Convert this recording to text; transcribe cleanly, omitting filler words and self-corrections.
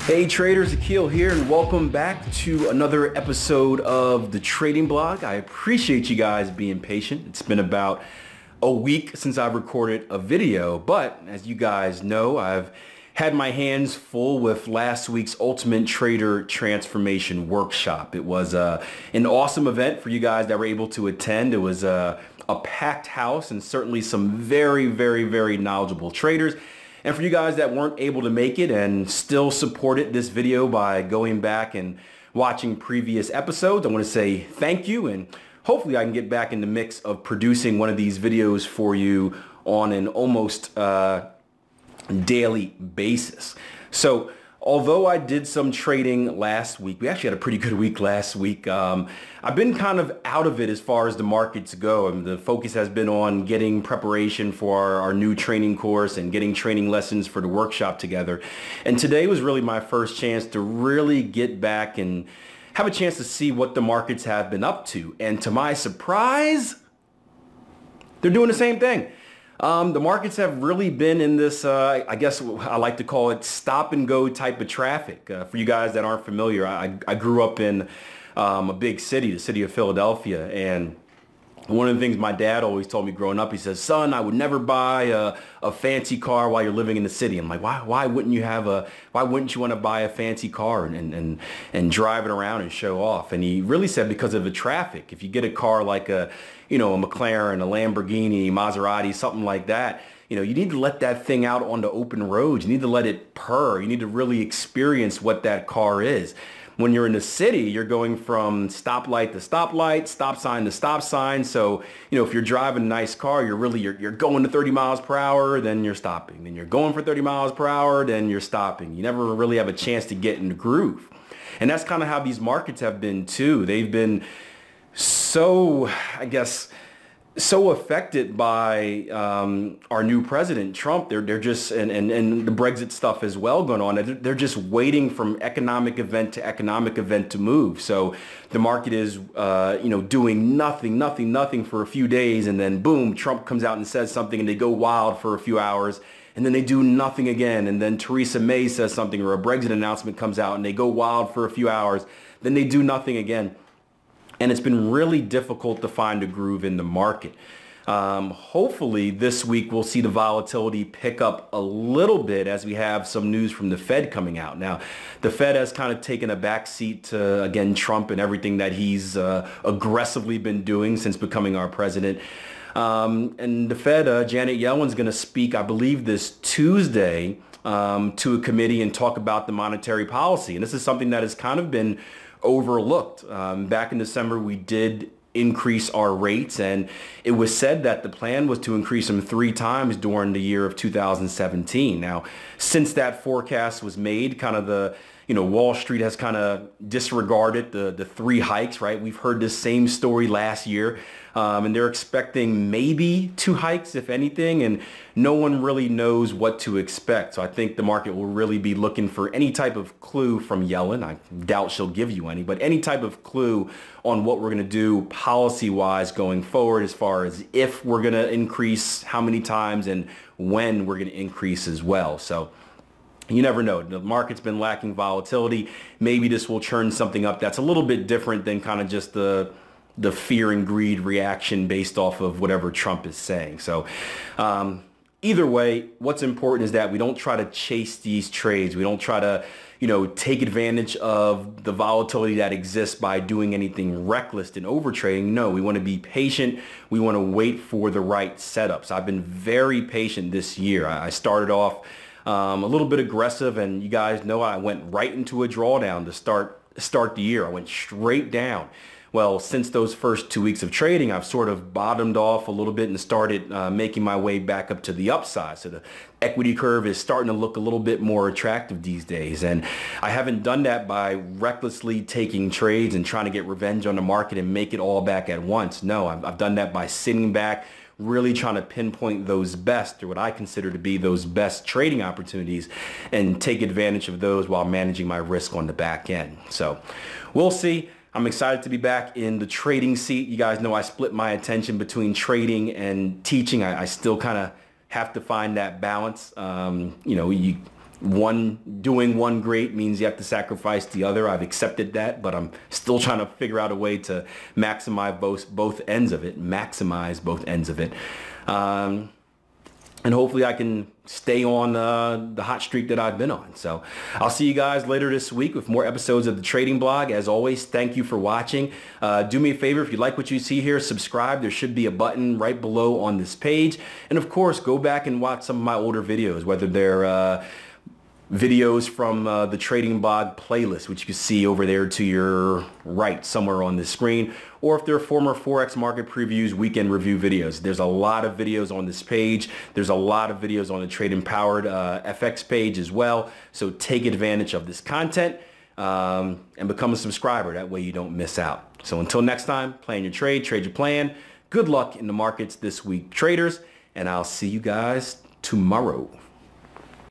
Hey traders, Akil here, and welcome back to another episode of the Trading Blog. I appreciate you guys being patient. It's been about a week since I've recorded a video, but as you guys know, I've had my hands full with last week's Ultimate Trader Transformation Workshop. It was an awesome event for you guys that were able to attend. It was a packed house and certainly some very knowledgeable traders. And for you guys that weren't able to make it and still supported this video by going back and watching previous episodes, I want to say thank you, and hopefully I can get back in the mix of producing one of these videos for you on an almost daily basis. So although I did some trading last week, we actually had a pretty good week last week. I've been kind of out of it as far as the markets go. The focus has been on getting preparation for our new training course and getting training lessons for the workshop together. And today was really my first chance to really get back and have a chance to see what the markets have been up to. And to my surprise, they're doing the same thing. The markets have really been in this, I guess I like to call it stop and go type of traffic. For you guys that aren't familiar, I grew up in a big city, the city of Philadelphia, and one of the things my dad always told me growing up, he says, son, I would never buy a fancy car while you're living in the city. I'm like, why wouldn't you want to buy a fancy car and drive it around and show off? And he really said because of the traffic. If you get a car like a McLaren, a Lamborghini, Maserati, something like that, you need to let that thing out on the open roads. You need to let it purr. You need to really experience what that car is. When you're in the city, you're going from stoplight to stoplight, stop sign to stop sign. So, if you're driving a nice car, you're going to 30 miles per hour, then you're stopping. Then you're going for 30 miles per hour, then you're stopping. You never really have a chance to get in the groove. And that's kind of how these markets have been too. They've been so affected by our new president, Trump. They're just, and the Brexit stuff as well going on. They're just waiting from economic event to economic event to move. So the market is, doing nothing for a few days, and then boom, Trump comes out and says something, and they go wild for a few hours, and then they do nothing again. And then Theresa May says something, or a Brexit announcement comes out, and they go wild for a few hours, then they do nothing again. And it's been really difficult to find a groove in the market. Hopefully this week we'll see the volatility pick up a little bit as we have some news from the Fed coming out. Now, the Fed has kind of taken a back seat to, again, Trump and everything that he's aggressively been doing since becoming our president. And the Fed, Janet Yellen's going to speak, I believe, this Tuesday to a committee and talk about the monetary policy. And this is something that has kind of been overlooked. Back in December, we did increase our rates, and it was said that the plan was to increase them 3 times during the year of 2017. Now, since that forecast was made, kind of Wall Street has kind of disregarded the 3 hikes, right? We've heard this same story last year, and they're expecting maybe 2 hikes, if anything, and no one really knows what to expect. So I think the market will really be looking for any type of clue from Yellen. I doubt she'll give you any, but any type of clue on what we're going to do policy-wise going forward, as far as if we're going to increase, how many times, and when we're going to increase as well. So you never know. The market's been lacking volatility. Maybe this will churn something up that's a little bit different than kind of just the fear and greed reaction based off of whatever Trump is saying. So either way, what's important is that we don't try to chase these trades. We don't try to, take advantage of the volatility that exists by doing anything reckless and overtrading. No, we want to be patient. We want to wait for the right setups. I've been very patient this year. I started off a little bit aggressive, and you guys know I went right into a drawdown to start the year. I went straight down. Well, since those first 2 weeks of trading, I've sort of bottomed off a little bit and started making my way back up to the upside. So the equity curve is starting to look a little bit more attractive these days. And I haven't done that by recklessly taking trades and trying to get revenge on the market and make it all back at once. No, I've done that by sitting back, really trying to pinpoint those best, or what I consider to be those best trading opportunities, and take advantage of those while managing my risk on the back end. So we'll see. I'm excited to be back in the trading seat. You guys know I split my attention between trading and teaching. I still kind of have to find that balance. You Doing one great means you have to sacrifice the other. I've accepted that, but I'm still trying to figure out a way to maximize both ends of it. And hopefully I can stay on the hot streak that I've been on. So I'll see you guys later this week with more episodes of the Trading Blog. As always, thank you for watching. Do me a favor, if you like what you see here, subscribe. There should be a button right below on this page. And of course, go back and watch some of my older videos, whether they're videos from the Trading Blog playlist, which you can see over there to your right somewhere on the screen, or if they're former Forex market previews, weekend review videos. There's a lot of videos on this page. There's a lot of videos on the Trade Empowered FX page as well. So take advantage of this content and become a subscriber. That way you don't miss out. So until next time, plan your trade, trade your plan. Good luck in the markets this week, traders, and I'll see you guys tomorrow.